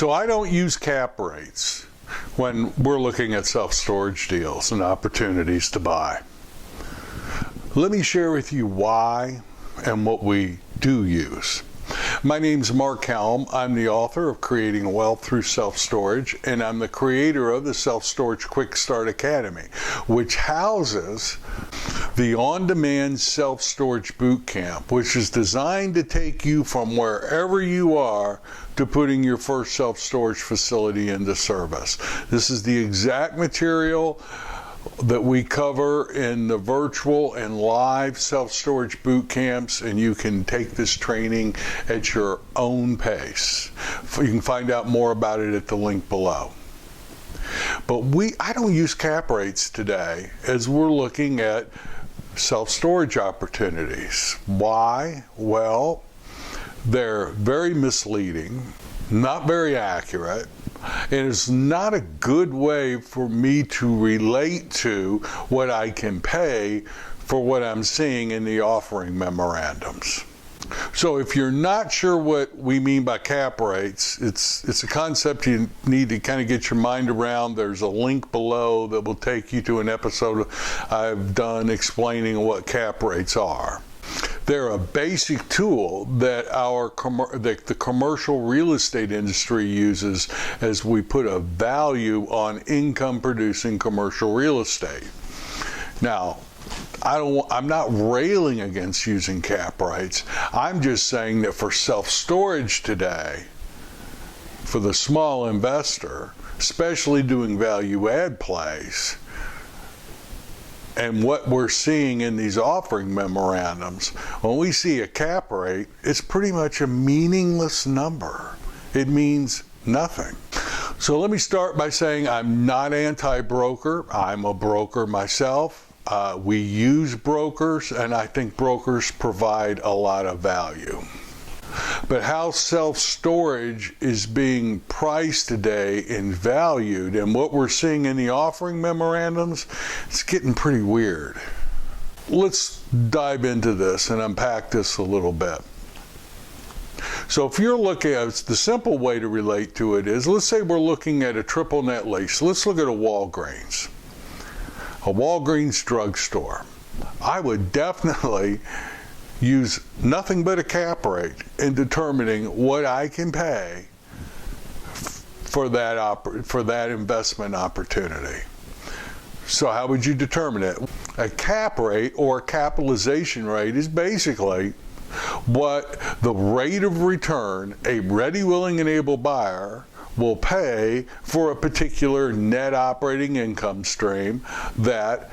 So I don't use cap rates when we're looking at self-storage deals and opportunities to buy. Let me share with you why and what we do use. My name's Mark Helm. I'm the author of Creating Wealth Through Self-Storage, and I'm the creator of the Self-Storage Quick Start Academy, which houses the on-demand self-storage boot camp, which is designed to take you from wherever you are to putting your first self-storage facility into service. This is the exact material that we cover in the virtual and live self-storage boot camps, and you can take this training at your own pace. You can find out more about it at the link below. But I don't use cap rates today as we're looking at self-storage opportunities. Why? Well, they're very misleading, not very accurate, and it's not a good way for me to relate to what I can pay for what I'm seeing in the offering memorandums. So if you're not sure what we mean by cap rates, it's a concept you need to kind of get your mind around. There's a link below that will take you to an episode I've done explaining what cap rates are. They're a basic tool that the commercial real estate industry uses as we put a value on income-producing commercial real estate. Now, I'm not railing against using cap rates. I'm just saying that for self-storage today, for the small investor, especially doing value-add plays, and what we're seeing in these offering memorandums, when we see a cap rate, it's pretty much a meaningless number. It means nothing. So let me start by saying I'm not anti-broker. I'm a broker myself. We use brokers, and I think brokers provide a lot of value. But how self-storage is being priced today and valued, and what we're seeing in the offering memorandums, it's getting pretty weird. Let's dive into this and unpack this a little bit. So if you're looking at the simple way to relate to it is, let's say we're looking at a triple net lease. Let's look at a Walgreens drugstore. I would definitely use nothing but a cap rate in determining what I can pay for that investment opportunity. So how would you determine it? A cap rate or capitalization rate is basically what the rate of return a ready, willing, and able buyer will pay for a particular net operating income stream that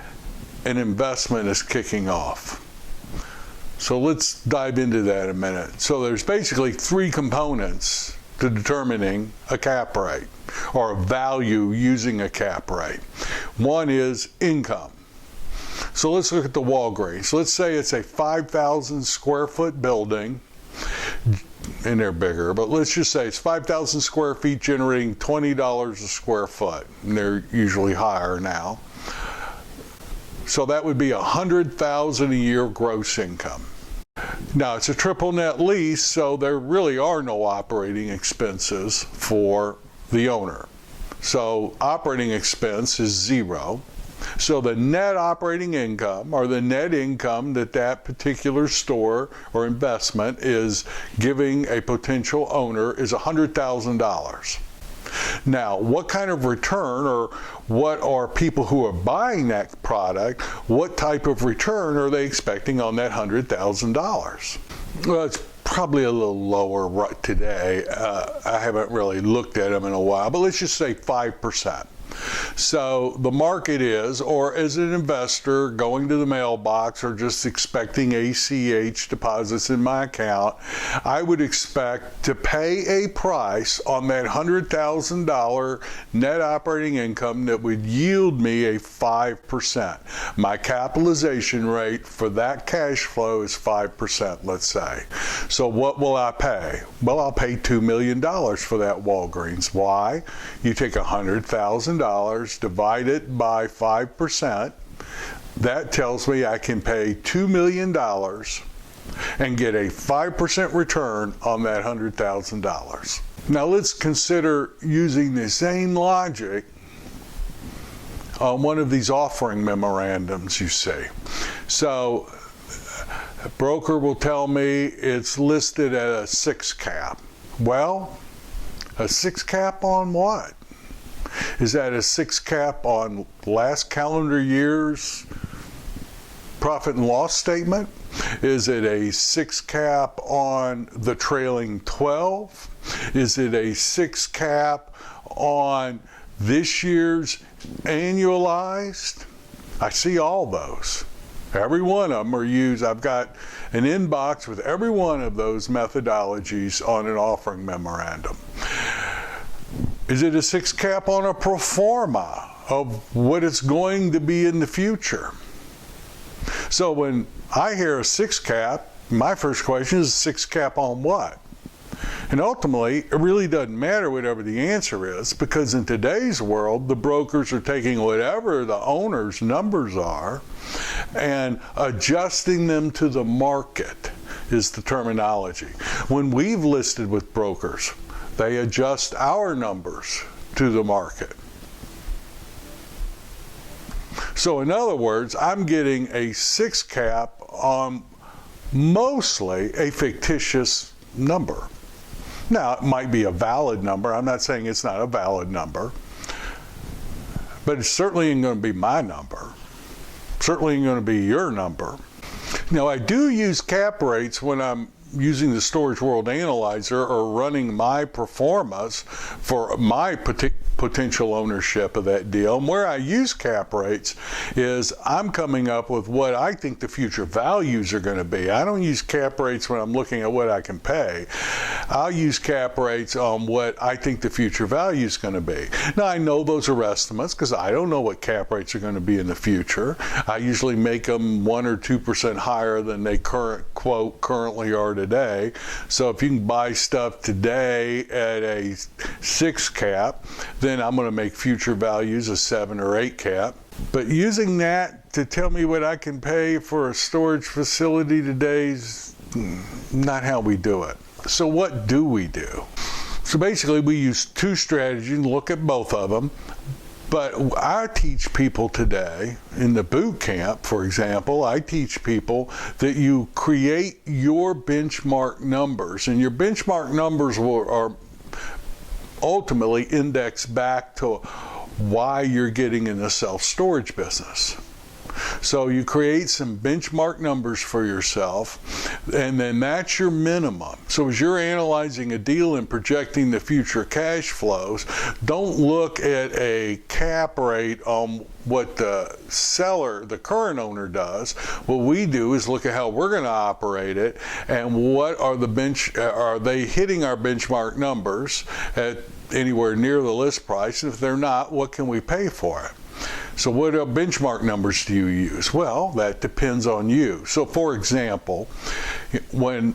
an investment is kicking off. So let's dive into that a minute. So there's basically three components to determining a cap rate or a value using a cap rate. One is income. So let's look at the Walgreens. Let's say it's a 5,000 square foot building, and they're bigger, but let's just say it's 5,000 square feet generating $20 a square foot, and they're usually higher now. So that would be $100,000 a year gross income. Now it's a triple net lease, so there really are no operating expenses for the owner. So operating expense is zero. So the net operating income, or the net income that particular store or investment is giving a potential owner, is $100,000. Now, what kind of return, or what are people who are buying that product, what type of return are they expecting on that $100,000? Well, it's probably a little lower today. I haven't really looked at them in a while, but let's just say 5%. So the market is, or as an investor going to the mailbox or just expecting ACH deposits in my account, I would expect to pay a price on that $100,000 net operating income that would yield me a 5%. My capitalization rate for that cash flow is 5%, let's say. So what will I pay? Well, I'll pay $2 million for that Walgreens. Why? You take $100,000, divide it by 5%. That tells me I can pay $2 million and get a 5% return on that $100,000. Now let's consider using the same logic on one of these offering memorandums you see. So a broker will tell me it's listed at a 6 cap. Well, a 6 cap on what? Is that a 6 cap on last calendar year's profit and loss statement? Is it a 6 cap on the trailing 12? Is it a 6 cap on this year's annualized? I see all those. Every one of them are used. I've got an inbox with every one of those methodologies on an offering memorandum. Is it a 6 cap on a pro forma of what it's going to be in the future? So when I hear a 6 cap, my first question is 6 cap on what? And ultimately, it really doesn't matter whatever the answer is, because in today's world, the brokers are taking whatever the owner's numbers are and adjusting them to the market is the terminology. When we've listed with brokers, they adjust our numbers to the market. So in other words, I'm getting a 6 cap on mostly a fictitious number. Now, it might be a valid number. I'm not saying it's not a valid number, but it certainly ain't going to be my number. Certainly ain't going to be your number. Now, I do use cap rates when I'm using the Storage World Analyzer or running my performance for my potential ownership of that deal. And where I use cap rates is I'm coming up with what I think the future values are going to be. I don't use cap rates when I'm looking at what I can pay. I'll use cap rates on what I think the future value is going to be. Now, I know those are estimates because I don't know what cap rates are going to be in the future. I usually make them 1 or 2% higher than they currently are today. So if you can buy stuff today at a 6 cap, then I'm going to make future values a 7 or 8 cap. But using that to tell me what I can pay for a storage facility today is not how we do it. So what do we do? So basically we use 2 strategies and look at both of them. But I teach people today, in the boot camp, for example, I teach people that you create your benchmark numbers, and your benchmark numbers are ultimately indexed back to why you're getting in the self-storage business. So you create some benchmark numbers for yourself, and then that's your minimum. So as you're analyzing a deal and projecting the future cash flows, don't look at a cap rate on what the seller, the current owner, does. What we do is look at how we're going to operate it, and what are are they hitting our benchmark numbers at anywhere near the list price? And if they're not, what can we pay for it? So what benchmark numbers do you use? Well, that depends on you. So for example, when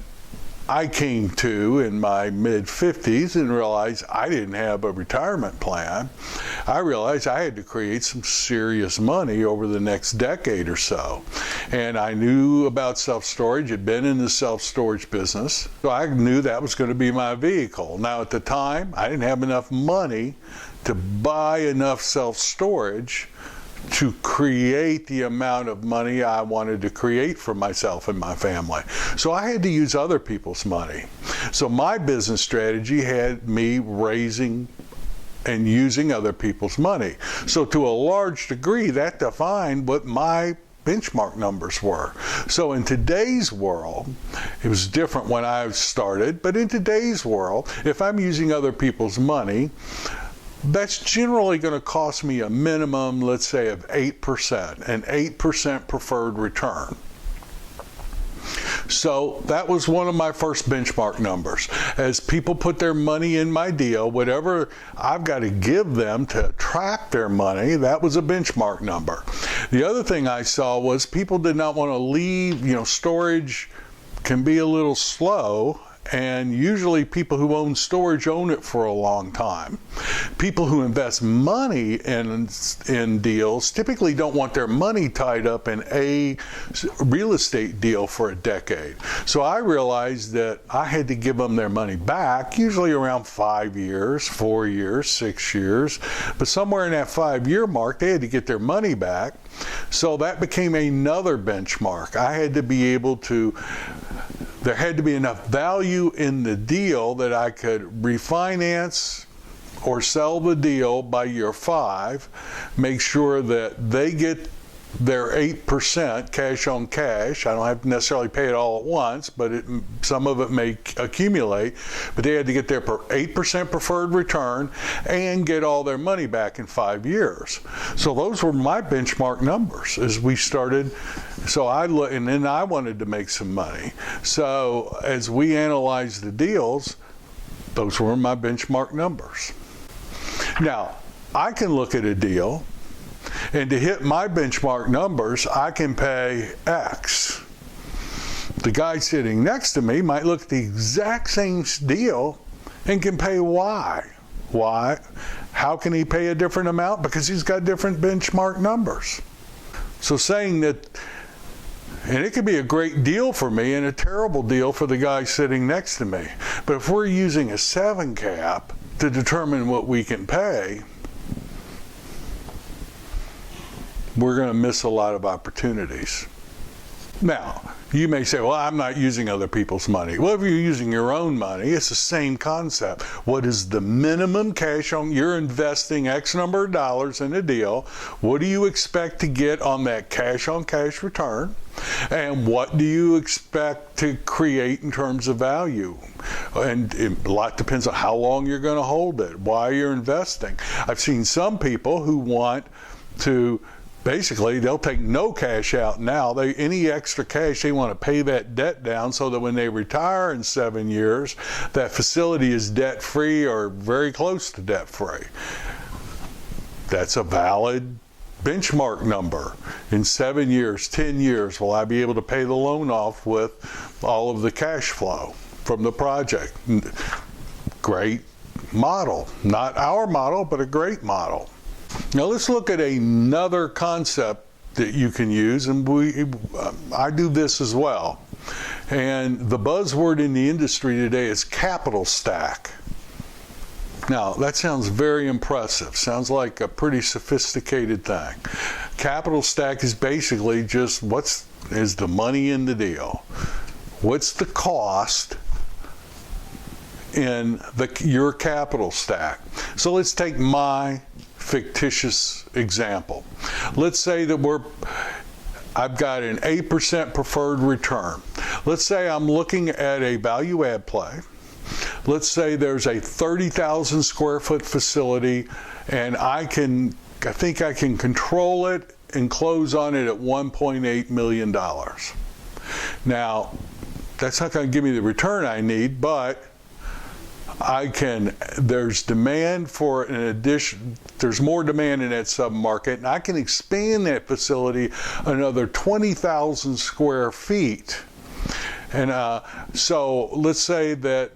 I came to in my mid-50s and realized I didn't have a retirement plan, I realized I had to create some serious money over the next decade or so. And I knew about self-storage, had been in the self-storage business, so I knew that was going to be my vehicle. Now at the time, I didn't have enough money to buy enough self-storage to create the amount of money I wanted to create for myself and my family. So I had to use other people's money. So my business strategy had me raising and using other people's money. So to a large degree, that defined what my benchmark numbers were. So in today's world, it was different when I started, but in today's world, if I'm using other people's money, that's generally going to cost me a minimum, let's say, of 8%, an 8% preferred return. So that was one of my first benchmark numbers. As people put their money in my deal, whatever I've got to give them to attract their money, that was a benchmark number. The other thing I saw was people did not want to leave, storage can be a little slow and usually people who own storage own it for a long time. People who invest money in deals typically don't want their money tied up in a real estate deal for a decade. So I realized that I had to give them their money back, usually around 5 years, 4 years, 6 years, but somewhere in that 5-year mark, they had to get their money back. So that became another benchmark. There had to be enough value in the deal that I could refinance or sell the deal by year 5, make sure that they get their 8% cash on cash. I don't have to necessarily pay it all at once, but some of it may accumulate. But they had to get their 8% preferred return and get all their money back in 5 years. So those were my benchmark numbers as we started. And then I wanted to make some money. So as we analyzed the deals, those were my benchmark numbers. Now, I can look at a deal, and to hit my benchmark numbers, I can pay X. The guy sitting next to me might look at the exact same deal and can pay Y. Why? How can he pay a different amount? Because he's got different benchmark numbers. So saying that, and it could be a great deal for me and a terrible deal for the guy sitting next to me. But if we're using a 7 cap to determine what we can pay, we're going to miss a lot of opportunities. Now, you may say, well, I'm not using other people's money. Well, if you're using your own money, it's the same concept. What is the minimum cash on? You're investing X number of dollars in a deal. What do you expect to get on that cash on cash return? And what do you expect to create in terms of value? And a lot depends on how long you're going to hold it, why you're investing. I've seen some people who want to basically, they'll take no cash out now. Any extra cash, they want to pay that debt down so that when they retire in 7 years, that facility is debt-free or very close to debt-free. That's a valid benchmark number. In 7 years, 10 years, will I be able to pay the loan off with all of the cash flow from the project? Great model. Not our model, but a great model. Now let's look at another concept that you can use, and I do this as well. And the buzzword in the industry today is capital stack. Now that sounds very impressive. Sounds like a pretty sophisticated thing. Capital stack is basically just what is the money in the deal? What's the cost in your capital stack? So let's take my fictitious example. Let's say that I've got an 8% preferred return. Let's say I'm looking at a value add play. Let's say there's a 30,000 square foot facility, and I think I can control it and close on it at $1.8 million. Now, that's not going to give me the return I need, but there's demand for an addition, there's more demand in that submarket, and I can expand that facility another 20,000 square feet. And so let's say that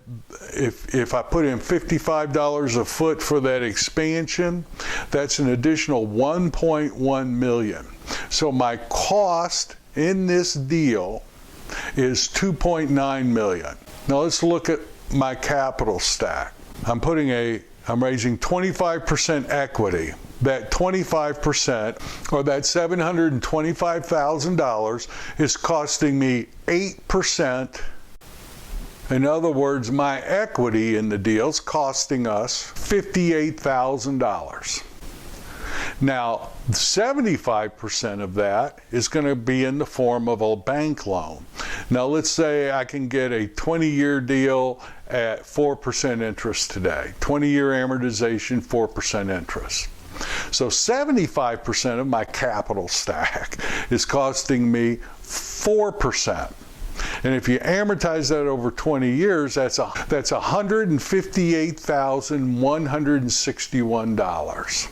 if I put in $55 a foot for that expansion, that's an additional $1.1 million. So my cost in this deal is $2.9 million. Now let's look at my capital stack. I'm raising 25% equity. That 25%, or that $725,000, is costing me 8%. In other words, my equity in the deal is costing us $58,000. Now, 75% of that is going to be in the form of a bank loan. Now, let's say I can get a 20-year deal at 4% interest today. 20-year amortization, 4% interest. So 75% of my capital stack is costing me 4%. And if you amortize that over 20 years, that's $158,161.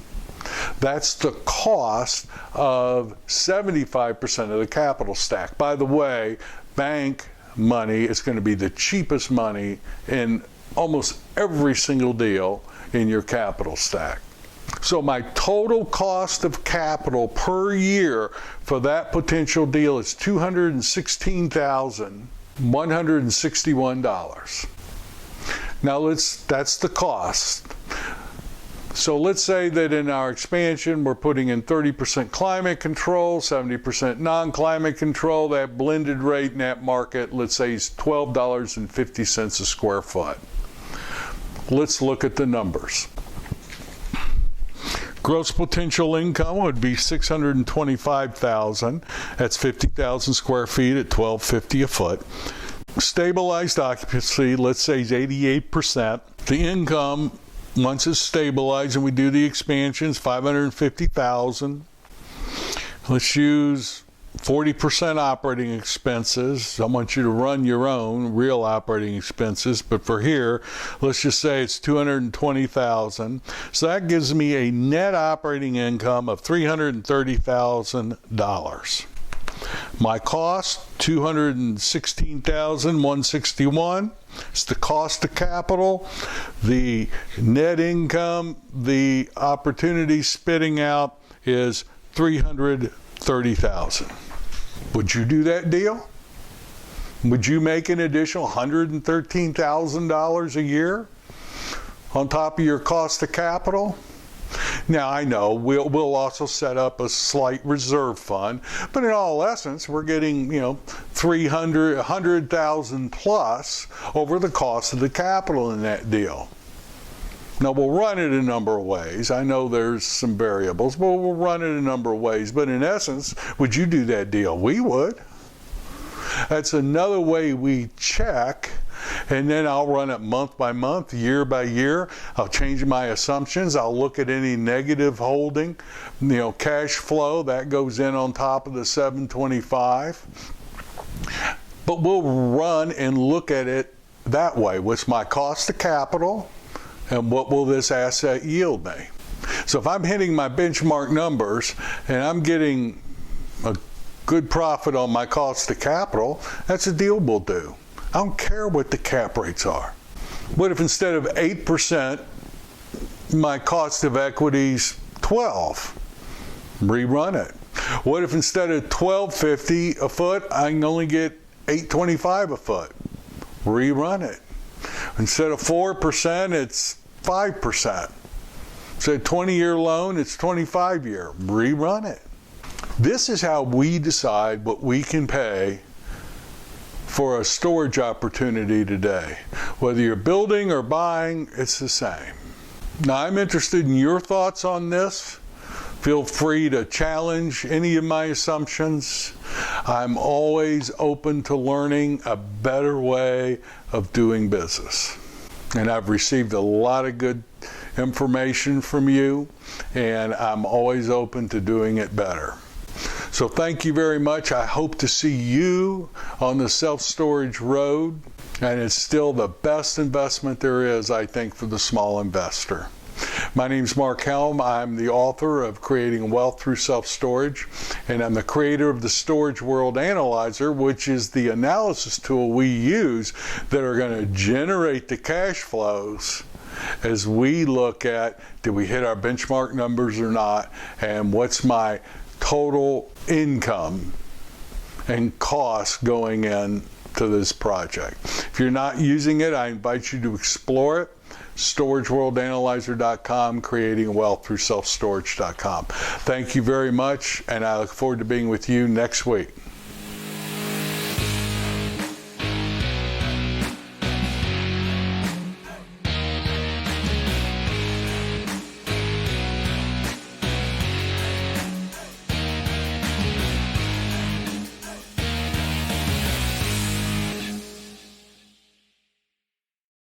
That's the cost of 75% of the capital stack. By the way, bank money. It's going to be the cheapest money in almost every single deal in your capital stack. So my total cost of capital per year for that potential deal is $216,161. Now that's the cost. So let's say that in our expansion, we're putting in 30% climate control, 70% non-climate control. That blended rate in that market, let's say, is $12.50 a square foot. Let's look at the numbers. Gross potential income would be $625,000. That's 50,000 square feet at $12.50 a foot. Stabilized occupancy, let's say, is 88%. The income, once it's stabilized and we do the expansions, $550,000. Let's use 40% operating expenses. I want you to run your own real operating expenses, but for here, let's just say it's $220,000. So that gives me a net operating income of $330,000. My cost, $216,161. It's the cost of capital. The net income, the opportunity spitting out is $330,000. Would you do that deal? Would you make an additional $113,000 a year on top of your cost of capital? Now, I know we'll also set up a slight reserve fund, but in all essence, we're getting, $100,000 plus over the cost of the capital in that deal. Now, we'll run it a number of ways. I know there's some variables, but we'll run it a number of ways. But in essence, would you do that deal? We would. That's another way we check, and then I'll run it month by month, year by year. I'll change my assumptions. I'll look at any negative holding, cash flow that goes in on top of the 725. But we'll run and look at it that way. What's my cost of capital, and what will this asset yield me? So if I'm hitting my benchmark numbers and I'm getting a good profit on my cost of capital, that's a deal we'll do. I don't care what the cap rates are. What if instead of 8%, my cost of equity's 12? Rerun it. What if instead of $12.50 a foot, I can only get $8.25 a foot? Rerun it. Instead of 4%, it's 5%. So 20-year loan, it's 25-year. Rerun it. This is how we decide what we can pay for a storage opportunity today. Whether you're building or buying, it's the same. Now, I'm interested in your thoughts on this. Feel free to challenge any of my assumptions. I'm always open to learning a better way of doing business. And I've received a lot of good information from you, and I'm always open to doing it better. So thank you very much. I hope to see you on the self-storage road, and it's still the best investment there is, I think, for the small investor. My name's Mark Helm. I'm the author of Creating Wealth Through Self-Storage, and I'm the creator of the Storage World Analyzer, which is the analysis tool we use that are going to generate the cash flows as we look at, did we hit our benchmark numbers or not, and what's my total income and cost going in to this project. If you're not using it, I invite you to explore it. StorageWorldAnalyzer.com, Creating Wealth Through Self-Storage.com. Thank you very much, and I look forward to being with you next week.